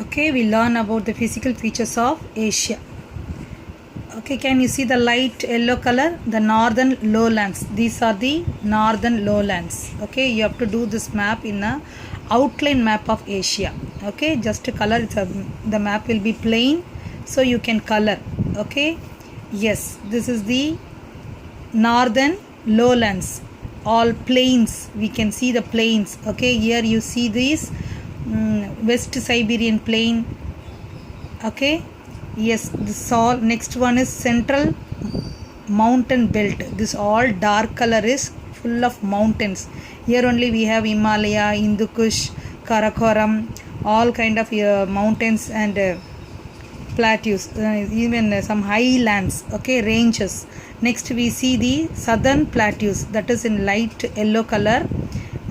Okay, we learn about the physical features of Asia. Okay, can you see the light yellow color? The northern lowlands. These are the northern lowlands. Okay, you have to do this map in a outline map of Asia. Okay, just to color it, the map will be plain, so you can color. Okay, yes, this is the northern lowlands, all plains. We can see the plains. Okay, here you see these West Siberian plain. Okay, yes, this all. Next one is central mountain belt. This all dark color is full of mountains. Here only we have Himalaya, Hindu Kush, Karakoram, all kind of mountains and plateaus, even some highlands. Okay, ranges. Next we see the southern plateaus, that is in light yellow color.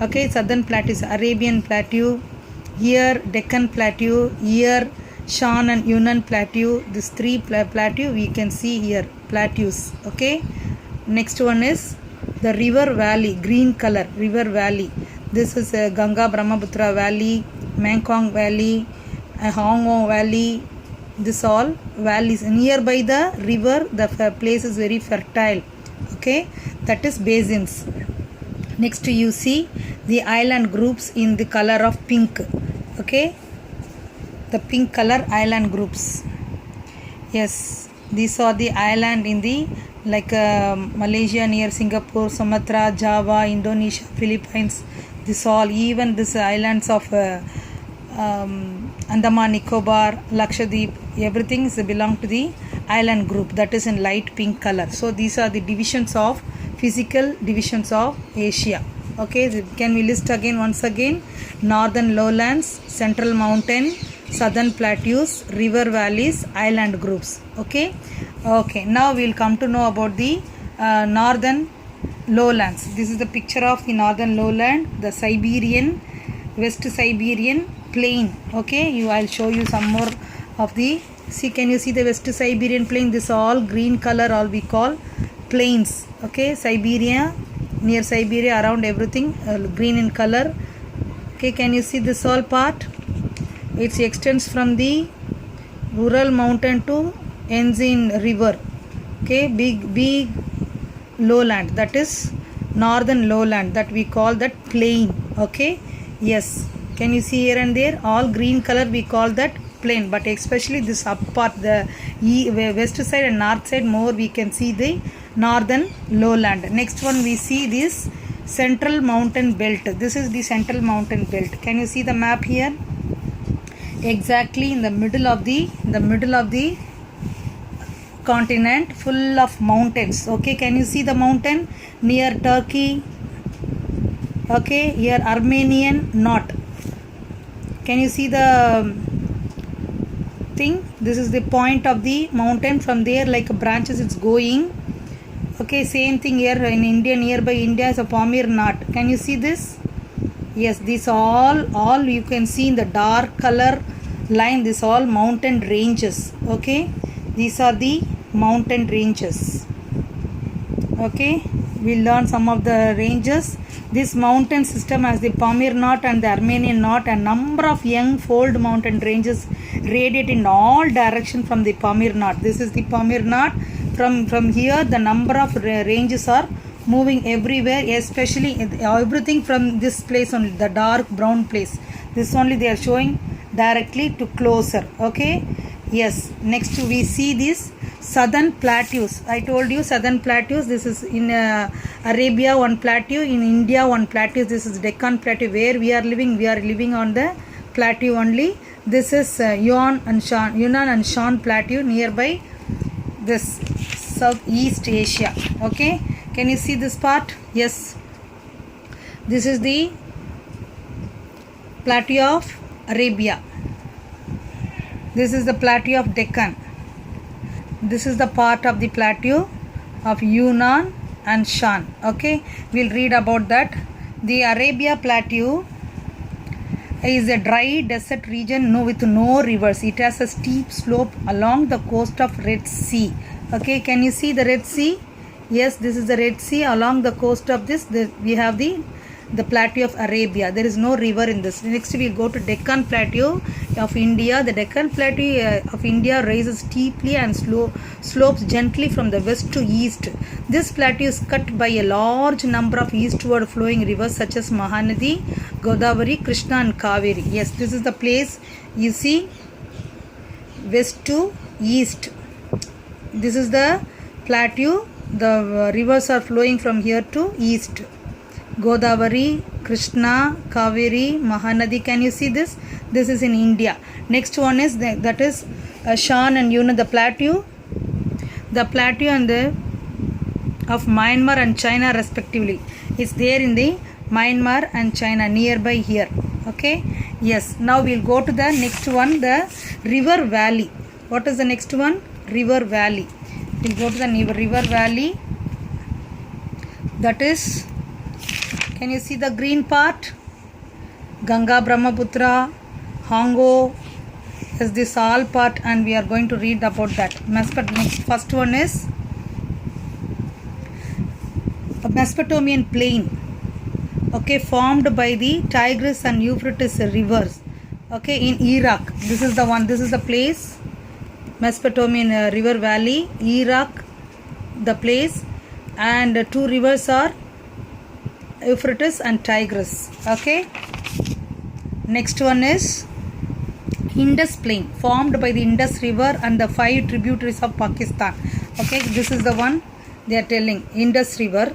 Okay, southern plateaus, Arabian plateau, here Deccan plateau, here Shan and Yunnan plateau. These three plateau we can see here, plateaus. Okay, next one is the river valley, green color river valley. This is Ganga Brahmaputra valley, Mekong valley, Hongo valley. This all valleys nearby the river. The place is very fertile. Okay, that is basins. Next you see the island groups in the color of pink. Okay, the pink color island groups. Yes, these are the island in the like Malaysia near Singapore, Sumatra, Java, Indonesia, Philippines. This all, even this islands of Andaman, Nicobar, Lakshadweep, everything is belong to the island group, that is in light pink color. So these are the divisions of physical divisions of Asia. Okay, can we list again once again? Northern lowlands, central mountain, southern plateaus, river valleys, island groups. Okay, okay, now we will come to know about the northern lowlands. This is the picture of the northern lowland, the Siberian, West Siberian plain. Okay, I'll show you some more of the, see, can you see the West Siberian plain? This all green color, all we call plains. Okay, Siberia, near Siberia, around everything green in color. Okay, can you see this all part? It extends from the Ural mountain to ends in river. Okay, big lowland, that is northern lowland, that we call that plain. Okay, yes, can you see here and there all green color, we call that plain. But especially this up part, the west side and north side, more we can see the northern lowland. Next one we see this central mountain belt. This is the central mountain belt. Can you see the map here? Exactly in the middle of the continent, full of mountains. Okay, can you see the mountain near Turkey? Okay, here Armenian knot. Can you see the thing? This is the point of the mountain. From there, like branches, it's going. Okay, same thing here in India. Nearby India is a Pamir knot. Can you see this? Yes, this all you can see in the dark color line. This all mountain ranges. Okay, these are the mountain ranges. Okay, we learn some of the ranges. This mountain system has the Pamir knot and the Armenian knot, and number of young fold mountain ranges radiate in all direction from the Pamir knot. This is the Pamir knot. From here, the number of ranges are moving everywhere, especially everything from this place only, the dark brown place. This only they are showing directly to closer. Okay, yes. Next we see this southern plateaus. I told you southern plateaus. This is in Arabia one plateau, in India one plateau. This is Deccan plateau where we are living. We are living on the plateau only. This is Yunnan and Shan plateau nearby this Southeast Asia. Okay, can you see this part? Yes, this is the plateau of Arabia. This is the plateau of Deccan. This is the part of the plateau of Yunnan and Shan. Okay, we'll read about that. The Arabia plateau is a dry desert region with no rivers. It has a steep slope along the coast of Red Sea. Okay, can you see the Red Sea? Yes, this is the Red Sea. Along the coast of this, we have the the plateau of Arabia. There is no river in this. Next we go to Deccan Plateau of India. The Deccan Plateau of India rises steeply and slopes gently from the west to east. This plateau is cut by a large number of eastward flowing rivers such as Mahanadi, Godavari, Krishna and Kaveri. Yes, this is the place you see, west to east. This is the plateau. The rivers are flowing from here to east. Godavari, Krishna, Kaveri, Mahanadi. Can you see this? This is in India. Next one is that is Shan and Yunnan, the plateau and the of Myanmar and China respectively. It's there in the Myanmar and China nearby here. Okay. Yes. Now we'll go to the next one, the river valley. What is the next one? River valley. We'll go to the river valley. That is, can you see the green part? Ganga, Brahmaputra, Hango. Is this all part, and we are going to read about that. Next, first one is a Mesopotamian plain. Okay, formed by the Tigris and Euphrates rivers. Okay, in Iraq. This is the one. This is the place. Mesopotamian river valley, Iraq, the place, and two rivers are Euphrates and Tigris. Okay. Next one is Indus Plain, formed by the Indus River and the 5 tributaries of Pakistan. Okay, this is the one they are telling, Indus River.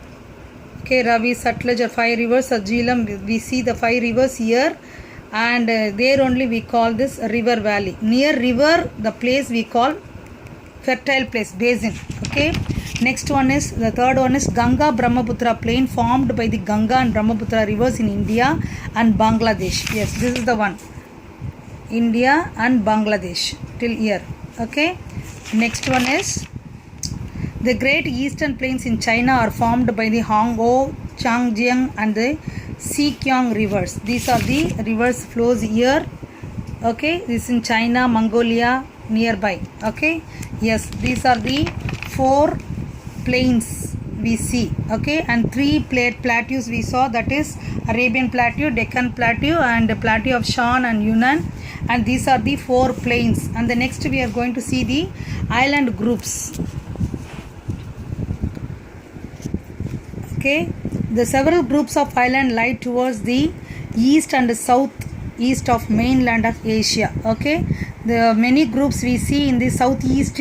Okay, Ravi, Satluj are 5 rivers. Jhelum, we see the 5 rivers here. And there only we call this river valley. Near river, the place we call fertile place, basin. Okay. Next one is, the third one is Ganga Brahmaputra plain, formed by the Ganga and Brahmaputra rivers in India and Bangladesh. Yes, this is the one. India and Bangladesh till here. Okay. Next one is the great eastern plains in China are formed by the Hangzhou, Changjiang and the Sikyong rivers. These are the rivers flows here. Okay, this is in China, Mongolia nearby. Okay, yes, these are the 4 plains we see. Okay, and 3 plateaus we saw, that is Arabian Plateau, Deccan Plateau and the Plateau of Shan and Yunnan, and these are the 4 plains. And the next we are going to see the island groups. Okay, the several groups of island lie towards the east and southeast of mainland of Asia. Okay, the many groups we see in the southeast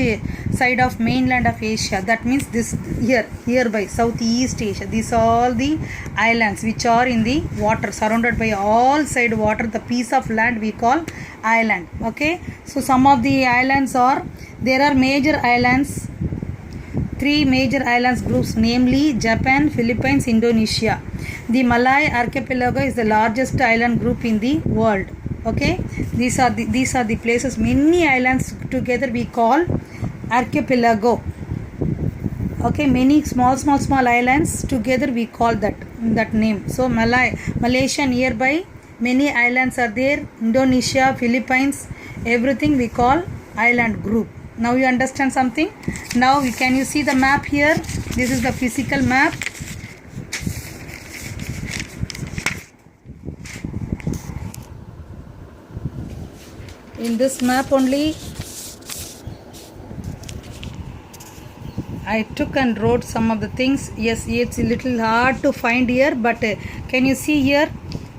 side of mainland of Asia. That means this here by Southeast Asia. These are all the islands which are in the water, surrounded by all side water. The piece of land we call island. Okay, so some of the islands are, there are major islands. 3 major islands groups, namely Japan, Philippines, Indonesia. The Malay archipelago is the largest island group in the world. Okay, these are the places. Many islands together we call archipelago. Okay, many small islands together we call that name. So Malaysia nearby, many islands are there. Indonesia, Philippines, everything we call island group. Now you understand something? Now can you see the map here? This is the physical map. In this map only I took and wrote some of the things. Yes, it's a little hard to find here, but can you see here?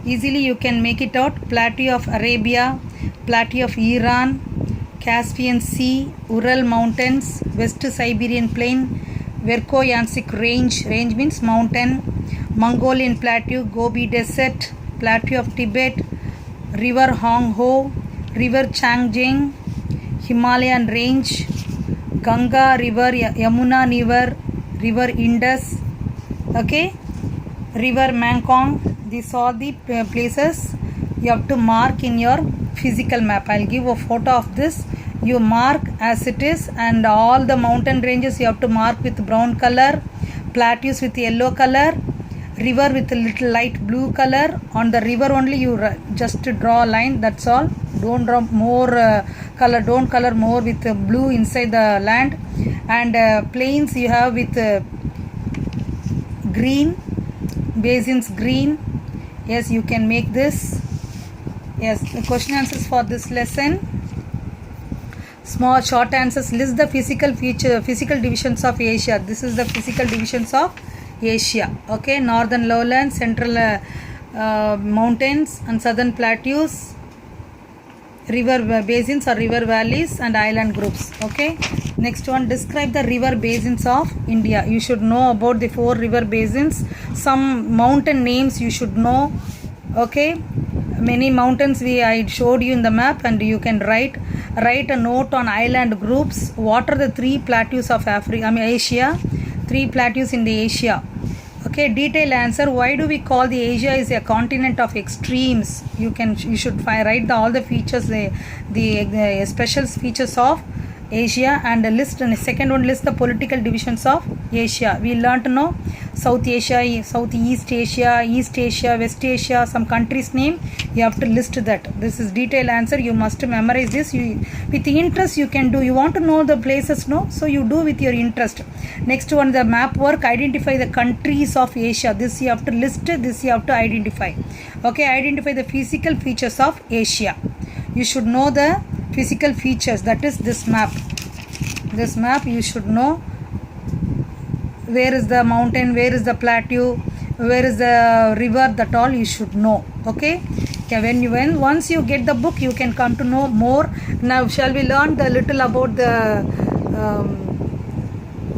Easily you can make it out. Plateau of Arabia, Plateau of Iran, Caspian Sea, Ural Mountains, West Siberian Plain, Verkhoyansk Range means mountain, Mongolian Plateau, Gobi Desert, Plateau of Tibet, River Hongho, River Changjiang, Himalayan Range, Ganga River, Yamuna River Indus, okay, River Mekong. These are the places you have to mark in your physical map. I'll give a photo of this. You mark as it is, and all the mountain ranges you have to mark with brown color, plateaus with yellow color, river with a little light blue color. On the river only you just draw a line, that's all. Don't draw more color, don't color more with blue inside the land. And plains you have with green, basins green, Yes, you can make this. Yes, the question answers for this lesson. Small short answers. List the physical divisions of Asia. This is the physical divisions of Asia. Okay, northern lowlands, central mountains and southern plateaus, river basins or river valleys, and island groups. Okay, next one, describe the river basins of India. You should know about the 4 river basins. Some mountain names you should know. Okay, many mountains I showed you in the map, and you can write a note on island groups. What are the 3 plateaus of Asia? 3 plateaus in the Asia. Okay, detailed answer. Why do we call the Asia is a continent of extremes? You should write all the features, the special features of Asia, and second one, list the political divisions of Asia. We learnt to know South Asia, Southeast Asia, East Asia, West Asia, some countries name. You have to list that. This is detailed answer. You must memorize this. With interest you can do. You want to know the places, no? So you do with your interest. Next one, the map work. Identify the countries of Asia. This you have to list. This you have to identify. Okay, identify the physical features of Asia. You should know the physical features. That is this map. This map you should know. Where is the mountain, where is the plateau, where is the river, that all you should know. Okay, yeah, once you get the book, you can come to know more. Now shall we learn the little about the